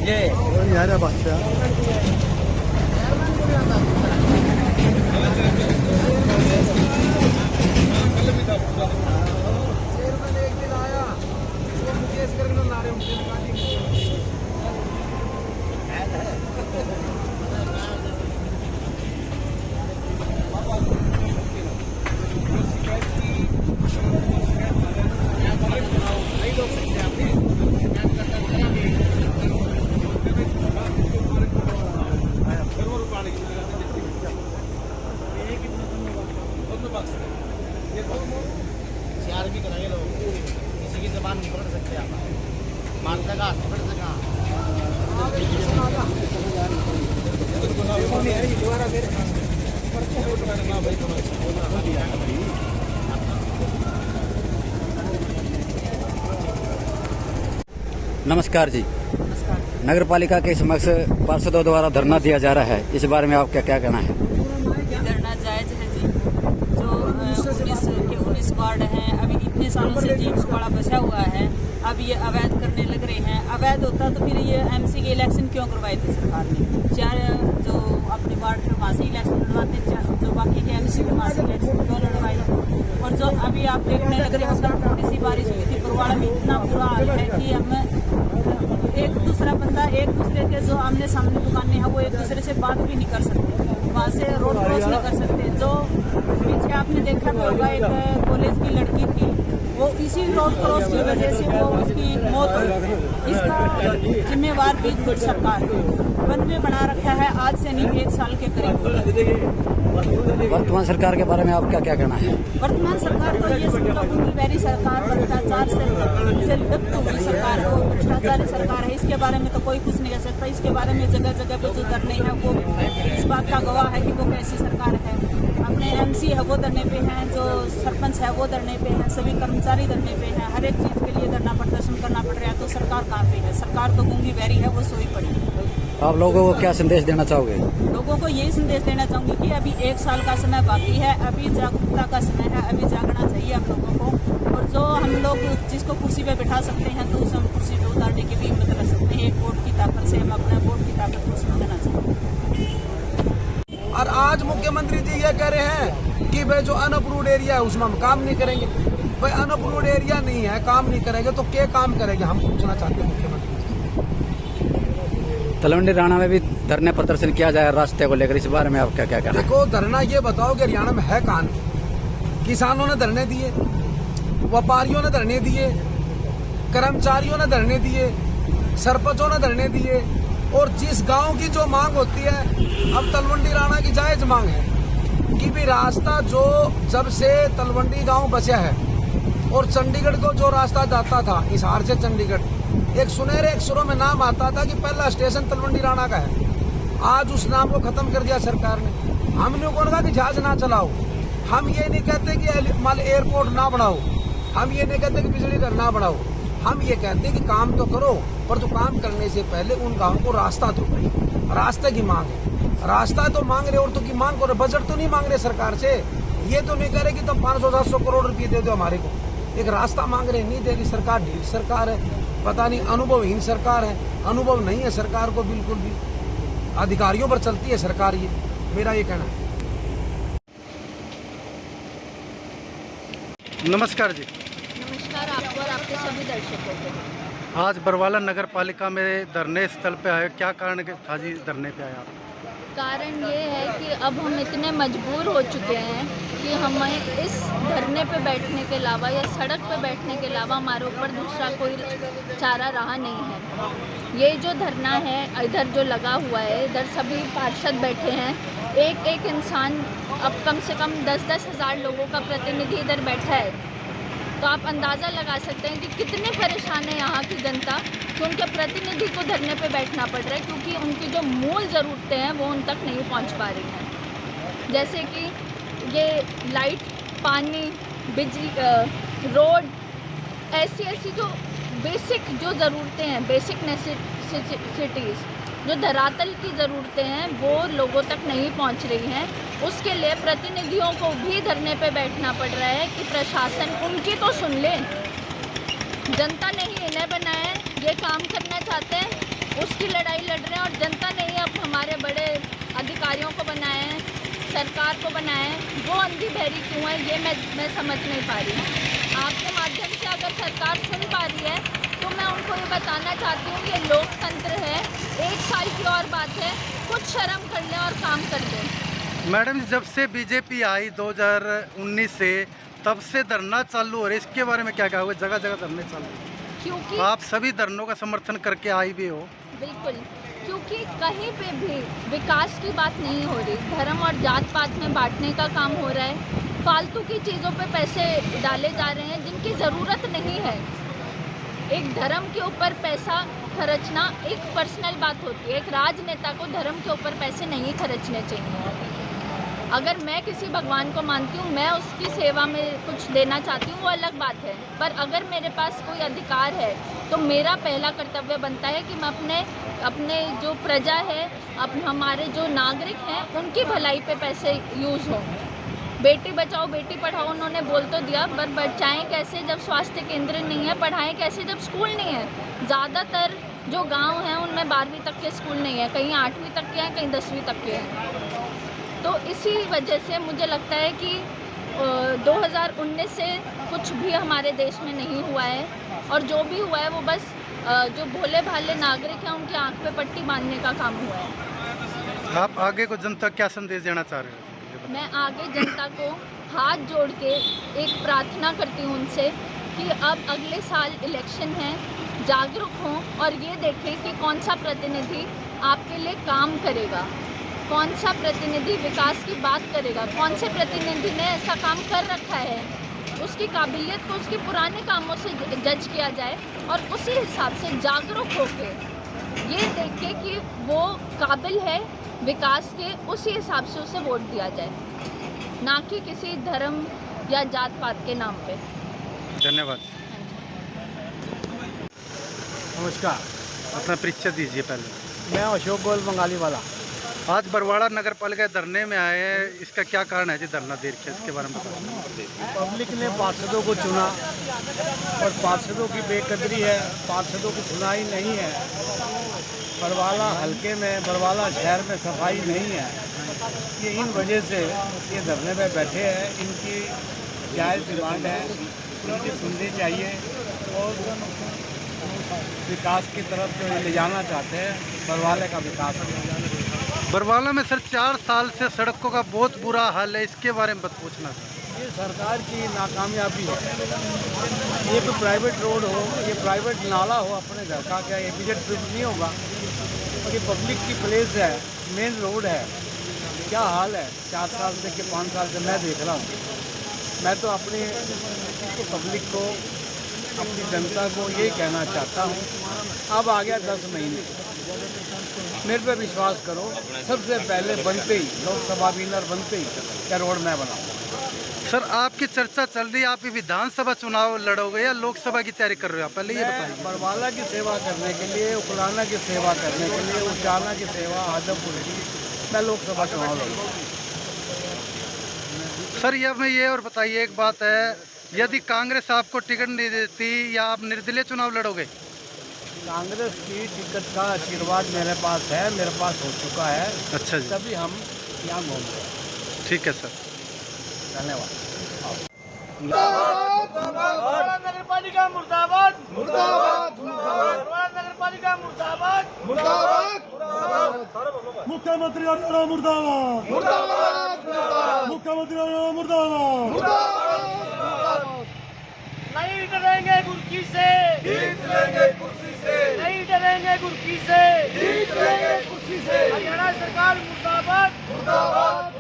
ये यार बादशाह शेयर भी करेंगे लोग, किसी की जबान नहीं पकड़ सकते आप, मारने का हाथ नहीं पकड़ सका। नमस्कार जी। नगर पालिका के समक्ष पार्षदों द्वारा धरना दिया जा रहा है, इस बारे में आपका क्या कहना है? धरना जायज है जी। जो 19 वार्ड हैं, अभी इतने सालों से जी बड़ा बचा हुआ है, अब ये अवैध करने लग रहे हैं। अवैध होता तो फिर ये एमसी के इलेक्शन क्यों करवाए थे सरकार ने? चार जो अपने वार्ड के वहाँ से इलेक्शन लड़वाते, जो बाकी के एमसी के वहाँ से इलेक्शन क्यों लड़वाए? और जो अभी आप देखने लग रहे हो, थोड़ी सी बारिश हुई थी, पुरवाड़ा में इतना बुरा हाल है कि हम एक दूसरा बंदा, एक दूसरे के जो आमने सामने दुकानें हैं, वो एक दूसरे से बात भी नहीं कर सकते, वहाँ से रोड क्रॉस नहीं कर सकते। जो पीछे आपने देखा होगा, एक कॉलेज की लड़की थी, वो इसी रोड क्रॉस की वजह से वो उसकी मौत हो गई। इसका जिम्मेवार भी खुद सरकार है। वन में बना रखा है आज से नहीं, 1 साल के करीब। वर्तमान सरकार के बारे में आपका क्या कहना है? वर्तमान सरकार तो ये वेरी सरकार, भ्रष्टाचार से लिप्त हुई सरकार है, भ्रष्टाचारी सरकार है। इसके बारे में तो कोई कुछ नहीं कह सकता। इसके बारे में जगह जगह पे जो धरने हैं वो इस बात का गवाह है कि वो कैसी सरकार है। अपने एमसी है वो धरने पे हैं, जो सरपंच है वो धरने पे हैं, सभी कर्मचारी धरने पे हैं। हर एक चीज़ के लिए धरना प्रदर्शन करना पड़ रहा है, तो सरकार कहाँ पे है? सरकार तो गूंगी बैरी है, वो सोई पड़ी है। आप लोगों को क्या संदेश देना चाहोगे? लोगों को यही संदेश देना चाहूँगी कि अभी 1 साल का समय बाकी है, अभी जागरूकता का समय है, अभी जागना चाहिए हम लोगों को। और जो हम लोग जिसको कुर्सी पे बिठा सकते हैं तो उसे हम कुर्सी पे उतारने की भी हिम्मत कर सकते हैं। एक वोट की ताकत से हम अपने वोट की ताकत को उसमें देना चाहिए। और आज मुख्यमंत्री जी ये कह रहे हैं कि भाई जो अनअप्रूव्ड एरिया है उसमें हम काम नहीं करेंगे। भाई अनअप्रूव्ड एरिया नहीं है, काम नहीं करेंगे तो क्या काम करेंगे? हम पूछना चाहते हैं मुख्यमंत्री जी। तलवंडी राणा में भी धरने प्रदर्शन किया जाए रास्ते को लेकर, इस बारे में आपका क्या कहना है? देखो, धरना ये बताओ कि हरियाणा में है कहाँ? किसानों ने धरने दिए, व्यापारियों ने धरने दिए, कर्मचारियों ने धरने दिए, सरपंचों ने धरने दिए। और जिस गांव की जो मांग होती है, अब तलवंडी राणा की जायज मांग है कि भी रास्ता जो जब से तलवंडी गांव बचा है और चंडीगढ़ को जो रास्ता जाता था हिसार से चंडीगढ़, एक सुनहरे अक्षरों में नाम आता था कि पहला स्टेशन तलवंडी राणा का है। आज उस नाम को खत्म कर दिया सरकार ने। हमने कौन कहा कि जहाज ना चलाओ, हम ये नहीं कहते कि मान एयरपोर्ट ना बढ़ाओ, हम ये नहीं कहते कि बिजली घर ना बढ़ाओ, हम ये कहते हैं कि काम तो करो, पर तो काम करने से पहले उन गाँव को रास्ता दो। भाई रास्ते की मांग है, रास्ता तो मांग रहे, औरतों की मांग करो। बजट तो नहीं मांग रहे सरकार से, ये तो नहीं कह रहे कि तुम 500-700 करोड़ रुपये दे दो हमारे को। एक रास्ता मांग रहे, नहीं देगी सरकार। ढील सरकार है, पता नहीं अनुभवहीन सरकार है, अनुभव नहीं है सरकार को बिल्कुल भी, अधिकारियों पर चलती है सरकार। ये मेरा ये कहना है। नमस्कार जी। नमस्कार आपको और आपके सभी दर्शकों को। आज बरवाला नगर पालिका में धरने स्थल पे आए, क्या कारण था जी धरने पे आए आप? कारण ये है कि अब हम इतने मजबूर हो चुके हैं कि हमें इस धरने पे बैठने के अलावा या सड़क पे बैठने के अलावा हमारे ऊपर दूसरा कोई चारा रहा नहीं है। ये जो धरना है इधर जो लगा हुआ है, इधर सभी पार्षद बैठे हैं, एक एक इंसान, अब कम से कम 10-10 हज़ार लोगों का प्रतिनिधि इधर बैठा है। तो आप अंदाज़ा लगा सकते हैं कि कितने परेशान है यहाँ की जनता कि उनके प्रतिनिधि को धरने पे बैठना पड़ रहा है, क्योंकि उनकी जो मूल ज़रूरतें हैं वो उन तक नहीं पहुँच पा रही हैं। जैसे कि ये लाइट, पानी, बिजली, रोड, ऐसी जो बेसिक जो ज़रूरतें हैं, बेसिक नेसेसिटीज़, जो धरातल की ज़रूरतें हैं वो लोगों तक नहीं पहुंच रही हैं। उसके लिए प्रतिनिधियों को भी धरने पे बैठना पड़ रहा है कि प्रशासन उनकी तो सुन ले। जनता ने ही इन्हें बनाया है, ये काम करना चाहते हैं उसकी लड़ाई लड़ रहे हैं और जनता ने ही अब हमारे बड़े अधिकारियों को बनाए हैं, सरकार को बनाए हैं। वो अंधी बहरी क्यों है ये मैं समझ नहीं पा रही हूँ। आपके माध्यम से अगर सरकार सुन पा रही है तो मैं उनको ये बताना चाहती हूँ ये लोकतंत्र है, 1 साल की और बात है, कुछ शर्म कर लें और काम कर दें। मैडम जी, जब से बीजेपी आई 2019 से, तब से धरना चालू हो रहे, इसके बारे में क्या कहोगे? जगह जगह धरने चालू हैं, क्योंकि आप सभी धरनों का समर्थन करके आई भी हो। बिल्कुल, क्योंकि कहीं पे भी विकास की बात नहीं हो रही, धर्म और जात पात में बांटने का काम हो रहा है, फालतू की चीज़ों पे पैसे डाले जा रहे हैं जिनकी ज़रूरत नहीं है। एक धर्म के ऊपर पैसा खर्चना एक पर्सनल बात होती है, एक राजनेता को धर्म के ऊपर पैसे नहीं खर्चने चाहिए। अगर मैं किसी भगवान को मानती हूँ, मैं उसकी सेवा में कुछ देना चाहती हूँ, वो अलग बात है, पर अगर मेरे पास कोई अधिकार है तो मेरा पहला कर्तव्य बनता है कि मैं अपने जो प्रजा है, हमारे जो नागरिक हैं, उनकी भलाई पे पैसे यूज़ हों। बेटी बचाओ बेटी पढ़ाओ उन्होंने बोल तो दिया, पर बचाएं कैसे जब स्वास्थ्य केंद्र नहीं है, पढ़ाएं कैसे जब स्कूल नहीं है। ज़्यादातर जो गांव हैं उनमें 12वीं तक के स्कूल नहीं है, कहीं 8वीं तक के हैं, कहीं 10वीं तक के हैं। तो इसी वजह से मुझे लगता है कि 2019 से कुछ भी हमारे देश में नहीं हुआ है, और जो भी हुआ है वो बस जो भोले भाले नागरिक हैं उनकी आंख पे पट्टी बांधने का काम हुआ है। आप आगे को जनता क्या संदेश देना चाह रहे हो? मैं आगे जनता को हाथ जोड़ के एक प्रार्थना करती हूँ उनसे कि अब अगले साल इलेक्शन है, जागरूक हों और ये देखें कि कौन सा प्रतिनिधि आपके लिए काम करेगा, कौन सा प्रतिनिधि विकास की बात करेगा, कौन से प्रतिनिधि ने ऐसा काम कर रखा है, उसकी काबिलियत को उसके पुराने कामों से जज किया जाए और उसी हिसाब से जागरूक होकर ये देख के कि वो काबिल है विकास के, उसी हिसाब से उसे वोट दिया जाए, ना कि किसी धर्म या जात पात के नाम पे। धन्यवाद। नमस्कार, अपना परिचय दीजिए पहले। मैं अशोक गोल बंगाली वाला। आज बरवाड़ा नगर पालिका धरने में आए हैं, इसका क्या कारण है जी धरना दे रखे, इसके बारे में बताओ। पब्लिक ने पार्षदों को चुना और पार्षदों की बेकदरी है, पार्षदों की सुनाई नहीं है। बरवाला हलके में, बरवाला शहर में सफाई नहीं है। ये इन वजह से ये धरने में बैठे हैं। इनकी जायज़ डिमांड है, उनकी सुननी चाहिए और विकास की तरफ जो ले जाना चाहते हैं, बरवाले का विकास हो। बरवाला में सर 4 साल से सड़कों का बहुत बुरा हाल है, इसके बारे में पूछना था। ये सरकार की नाकामयाबी है। एक प्राइवेट रोड हो, ये प्राइवेट नाला हो अपने घर का, क्या ये बजट फिट नहीं होगा? और ये पब्लिक की प्लेस है, मेन रोड है, क्या हाल है 4 साल से कि 5 साल से मैं देख रहा हूँ। मैं तो अपनी पब्लिक को, अपनी जनता को ये कहना चाहता हूँ, अब आ गया 10 महीने, मेरे पे विश्वास करो, सबसे पहले बनते ही लोकसभा विनर बनते ही क्या रोड मैं बनाऊँ। सर आपकी चर्चा चल रही है, आप विधानसभा चुनाव लड़ोगे या लोकसभा की तैयारी कर रहे हो? पहले ये बताइए। बरवाला की सेवा करने के लिए, उकलाना की सेवा करने के लिए, उचाना की सेवा, आदमपुर की, मैं लोकसभा चुनाव लड़ूँगा। सर ये हमें ये और बताइए, एक बात है, यदि कांग्रेस आपको टिकट नहीं देती या आप निर्दलीय चुनाव लड़ोगे? कांग्रेस की टिकट का आशीर्वाद मेरे पास है, मेरे पास हो चुका है। अच्छा जी, तभी हम यहाँ घूम रहे हैं। ठीक है सर, धन्यवाद। नगर पालिका मुर्दाबाद, मुर्दाबाद, नगर पालिका मुर्दाबाद, मुर्दाबाद, मुख्यमंत्री हरियाणा मुर्दाबाद, मुर्दाबाद, मुख्यमंत्री हरियाणा मुर्दाबाद। नहीं डरेंगे गुरकी से, जीत लेंगे कुर्सी से, नहीं डरेंगे गुरकी से, जीत लेंगे कुर्सी से। हरियाणा सरकार मुर्दाबाद, मुर्दाबाद।